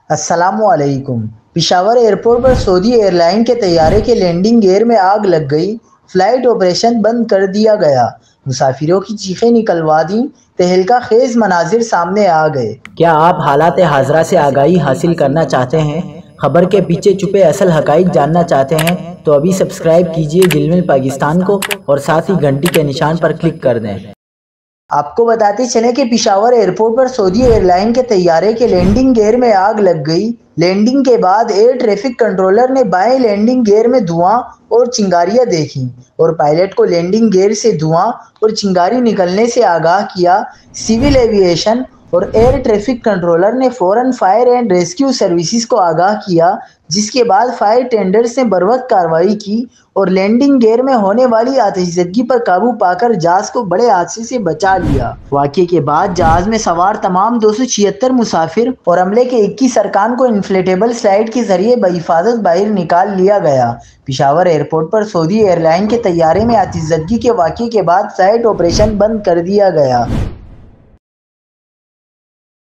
السلام علیکم۔ پشاور ایئرپورٹ پر سعودی air line کے طیارے کے لینڈنگ گیئر میں آگ لگ گئی، فلائٹ آپریشن بند کر دیا گیا، مسافروں کی چیخیں نکلوا دیں، تہلکہ خیز مناظر سامنے آ گئے۔ کیا آپ حالات حاضرہ سے آگاہی حاصل کرنا چاہتے ہیں؟ خبر کے پیچھے چھپے اصل حقائق جاننا چاہتے ہیں تو ابھی سبسکرائب کیجئے زلمل پاکستان کو اور ساتھ ہی گھنٹی کے نشان پر کلک کر دیں۔ آپ کو بتاتے چلیں کہ پشاور ایئرپورٹ پر سعودی ایئر لائن کے طیارے کے لینڈنگ گیئر میں آگ لگ گئی۔ لینڈنگ کے بعد ایئر ٹریفک کنٹرولر نے بائیں لینڈنگ گیئر میں دھواں اور چنگاریاں دیکھیں اور پائلٹ کو لینڈنگ گیئر سے دھواں اور چنگاری نکلنے سے آگاہ کیا۔ سول ایویشن اور ایئر ٹریفک کنٹرولر نے فوراً فائر اینڈ ریسکیو سروسز کو آگاہ کیا، جس کے بعد فائر ٹینڈرز نے بروقت کارروائی کی اور لینڈنگ گیئر میں ہونے والی آتش زدگی پر قابو پا کر جہاز کو بڑے حادثے سے بچا لیا۔ واقعے کے بعد جہاز میں سوار تمام 276 مسافر اور عملے کے 21 ارکان کو انفلیٹیبل سلائیڈ کے ذریعے بحفاظت باہر نکال لیا گیا۔ پشاور ایئرپورٹ پر سعودی ایئر لائن کے طیارے میں آتش زدگی کے واقعے کے بعد فلائٹ آپریشن بند کر دیا گیا۔